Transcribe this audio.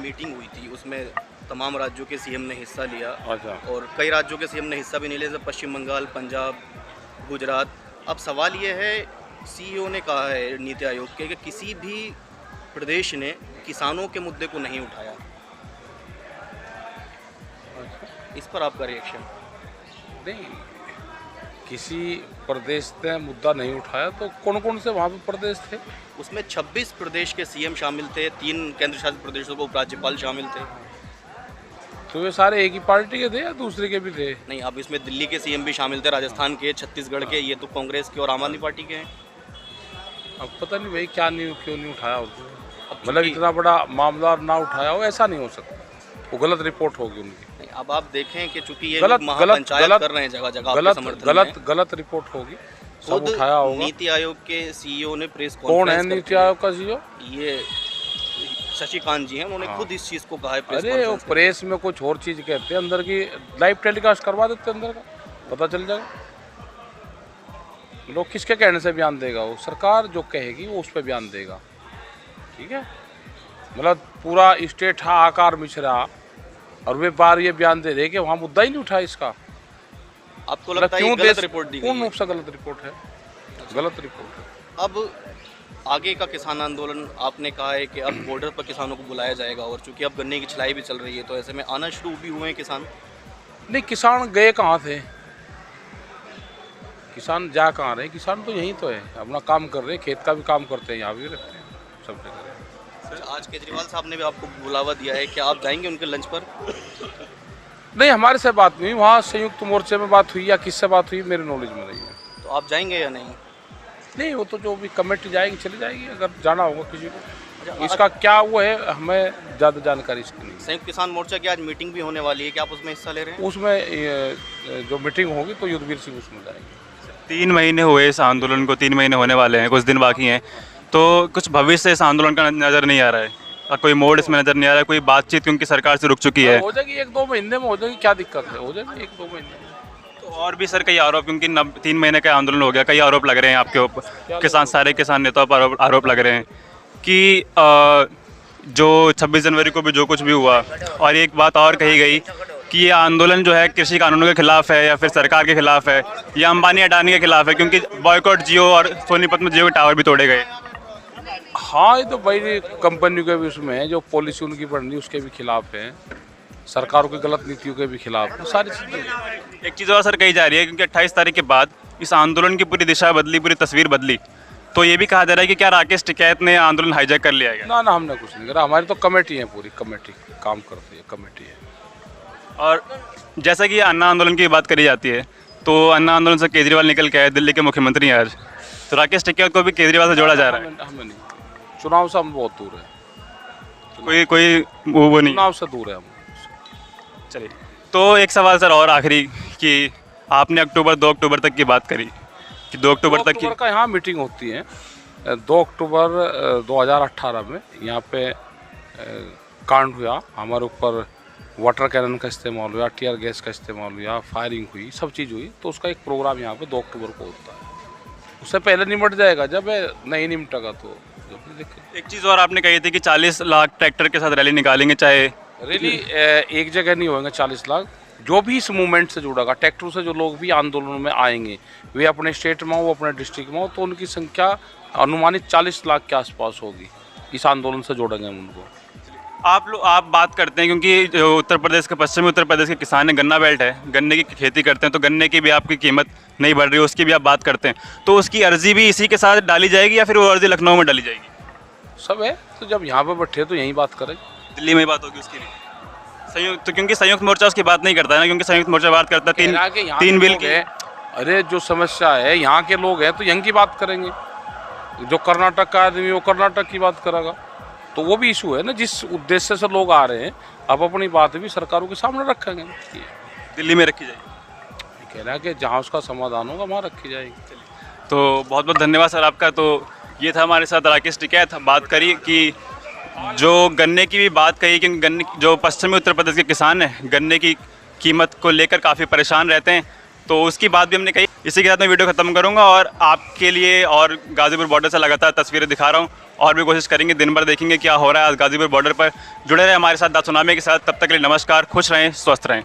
Meeting हुई थी, उसमें तमाम राज्यों के सीएम ने हिस्सा लिया। अच्छा। और कई राज्यों के सीएम ने हिस्सा भी नहीं लिया, जैसे पश्चिम बंगाल, पंजाब, गुजरात। अब सवाल ये है, सीईओ ने कहा है नीति आयोग के कि किसी भी प्रदेश ने किसानों के मुद्दे को नहीं उठाया। इस पर आपका रिएक्शन? नहीं, किसी प्रदेश ने मुद्दा नहीं उठाया तो कौन कौन से वहाँ पे प्रदेश थे? उसमें 26 प्रदेश के सीएम शामिल थे, 3 केंद्र शासित प्रदेशों के उपराज्यपाल शामिल थे। तो वे सारे एक ही पार्टी के थे या दूसरे के भी थे? नहीं, अब इसमें दिल्ली के सीएम भी शामिल थे, राजस्थान के, छत्तीसगढ़ के, ये तो कांग्रेस के और आम आदमी पार्टी के हैं। अब पता नहीं भाई क्या नहीं, क्यों नहीं उठाया उसको। अब मतलब चूंकि- इतना बड़ा मामला ना उठाया हो, ऐसा नहीं हो सकता। वो गलत रिपोर्ट होगी उनकी। नहीं, अब आप देखें कि चूंकि ये गलत- महापंचायत गलत- कर रहे हैं जगह जगह आपके गलत समर्थन गलत में। गलत रिपोर्ट होगी, सब खुद उठाया होगा। नीति आयोग के सीईओ ने प्रेस कौन है कॉन्फ्रेंस नीति करके- आयोग का सीईओ? ये शशिकांत जी हैं, उन्होंने हाँ। खुद इस चीज़ को कहा है प्रेस अरे वो कॉन्फ्रेंस में। प्रेस में कुछ और चीज़ कहते हैं, अंदर की लाइव टेलीकास्ट करवा देते हैं, अंदर का पता चल जाएगा। लोग किसके कहने से बयान देगा? वो सरकार जो कहेगी वो उस पर बयान देगा। ठीक है, मतलब पूरा स्टेट हाहाकार मिच रहा और वे बार ये बयान दे रहे कि वहाँ मुद्दा ही नहीं उठा इसका। आपको लगता है ये गलत रिपोर्ट दी गई पूर्ण है? रूप से गलत रिपोर्ट है, गलत रिपोर्ट है। अब आगे का किसान आंदोलन, आपने कहा है कि अब बॉर्डर पर किसानों को बुलाया जाएगा, और चूंकि अब गन्ने की छिलाई भी चल रही है, तो ऐसे में आना शुरू भी हुए हैं किसान। नहीं, किसान गए कहाँ थे? किसान जा कहाँ रहे? किसान तो यहीं तो है, अपना काम कर रहे हैं, खेत का भी काम करते हैं, यहाँ भी रहते हैं, सब जगह। सर, आज केजरीवाल साहब ने भी आपको बुलावा दिया है, क्या आप जाएंगे उनके लंच पर? नहीं, हमारे से बात नहीं हुई, वहाँ संयुक्त मोर्चे में बात हुई या किससे बात हुई मेरे नॉलेज में नहीं है। तो आप जाएंगे या नहीं? नहीं, वो तो जो भी कमेटी जाएगी चली जाएगी, अगर जाना होगा किसी को। इसका क्या वो है, हमें ज़्यादा जानकारी इसकी नहीं। संयुक्त किसान मोर्चा की आज मीटिंग भी होने वाली है, क्या आप उसमें हिस्सा ले रहे हैं? उसमें जो मीटिंग होगी तो युद्धवीर सिंह उसमें जाएंगे। 3 महीने हुए इस आंदोलन को, 3 महीने होने वाले हैं, कुछ दिन बाकी हैं, तो कुछ भविष्य इस आंदोलन का नज़र नहीं आ रहा है, और कोई मोड़ इसमें नज़र नहीं आ रहा है, कोई बातचीत क्योंकि सरकार से रुक चुकी है। हो जाएगी 1-2 महीने में, हो जाएगी, क्या दिक्कत है, हो जाएगी 1-2 महीने में। तो और भी सर कई आरोप, क्योंकि 3 महीने का आंदोलन हो गया, कई आरोप लग रहे हैं आपके ऊपर, किसान, सारे किसान नेताओं पर आरोप लग रहे हैं कि जो 26 जनवरी को भी जो कुछ भी हुआ, और एक बात और कही गई कि ये आंदोलन जो है कृषि कानूनों के खिलाफ है या फिर सरकार के खिलाफ है या अंबानी अडानी के खिलाफ है, क्योंकि बॉयकॉट जियो और सोनीपत में जियो के टावर भी तोड़े गए। हाँ, ये तो भाई कंपनियों के भी उसमें है, जो पॉलिसी उनकी बन रही उसके भी खिलाफ है, सरकारों की गलत नीतियों के भी खिलाफ है, सारी चीज़ें। एक चीज़ और सर कही जा रही है, क्योंकि 28 तारीख के बाद इस आंदोलन की पूरी दिशा बदली, पूरी तस्वीर बदली, तो ये भी कहा जा रहा है कि क्या राकेश टिकैत ने आंदोलन हाईजैक कर लिया है? ना, हमने कुछ नहीं करा, हमारी तो कमेटी है, पूरी कमेटी काम करती है, कमेटी है। और जैसा कि अन्ना आंदोलन की बात करी जाती है, तो अन्ना आंदोलन से केजरीवाल निकल के आए, दिल्ली के मुख्यमंत्री हैं आज, तो राकेश टिकैत को भी केजरीवाल से जोड़ा जा रहा है। हमें नहीं, चुनाव से हम बहुत दूर है, कोई वो नहीं। चुनाव से दूर है हम। चलिए, तो एक सवाल सर और आखिरी, कि आपने 2 अक्टूबर तक की बात करी कि 2 अक्टूबर तक की का यहाँ मीटिंग होती है, 2 अक्टूबर 2018 में यहाँ पे कांड हुआ, हमारे ऊपर वाटर कैनन का इस्तेमाल हुआ, टीयर गैस का इस्तेमाल हुआ, फायरिंग हुई, सब चीज़ हुई, तो उसका एक प्रोग्राम यहाँ पे 2 अक्टूबर को होता है। उससे पहले निमट जाएगा, जब नहीं निमटेगा तो जब भी देखें। एक चीज़ और आपने कही थी कि 40 लाख ट्रैक्टर के साथ रैली निकालेंगे, चाहे रैली एक जगह नहीं होंगे 40 लाख, जो भी इस मूवमेंट से जुड़ेगा, ट्रैक्टर से जो लोग भी आंदोलन में आएंगे, वे अपने स्टेट में हो, अपने डिस्ट्रिक्ट में हो, तो उनकी संख्या अनुमानित 40 लाख के आसपास होगी। इस आंदोलन से जोड़ेंगे हम उनको। आप बात करते हैं, क्योंकि जो उत्तर प्रदेश के, पश्चिमी उत्तर प्रदेश के किसान है, गन्ना बेल्ट है, गन्ने की खेती करते हैं, तो गन्ने की भी आपकी कीमत नहीं बढ़ रही है, उसकी भी आप बात करते हैं, तो उसकी अर्जी भी इसी के साथ डाली जाएगी या फिर वो अर्जी लखनऊ में डाली जाएगी? सब है, तो जब यहाँ पे बैठे तो यहीं बात करें, दिल्ली में ही बात होगी उसकी भी। संयुक्त, तो क्योंकि संयुक्त मोर्चा उसकी बात नहीं करता है ना, क्योंकि संयुक्त मोर्चा बात करता है तीन बिल की। अरे जो समस्या है यहाँ के लोग हैं तो यहाँ की बात करेंगे, जो कर्नाटक का आदमी वो कर्नाटक की बात करेगा, तो वो भी इशू है ना, जिस उद्देश्य से लोग आ रहे हैं, अब अपनी बात भी सरकारों के सामने रखेंगे। दिल्ली में रखी जाएगी, कह रहा है कि जहाँ उसका समाधान होगा वहाँ रखी जाएगी। तो बहुत बहुत धन्यवाद सर आपका। तो ये था हमारे साथ राकेश टिकैत, हम बात करी कि जो गन्ने की भी बात कही कि गन्ने, जो पश्चिमी उत्तर प्रदेश के किसान हैं, गन्ने की कीमत को लेकर काफ़ी परेशान रहते हैं, तो उसकी बात भी हमने कही। इसी के साथ मैं वीडियो ख़त्म करूँगा और आपके लिए और गाज़ीपुर बॉर्डर से लगातार तस्वीरें दिखा रहा हूँ और भी कोशिश करेंगे, दिन भर देखेंगे क्या हो रहा है आज गाज़ीपुर बॉर्डर पर। जुड़े रहे हमारे साथ द सुनामी के साथ, तब तक के लिए नमस्कार, खुश रहें, स्वस्थ रहें।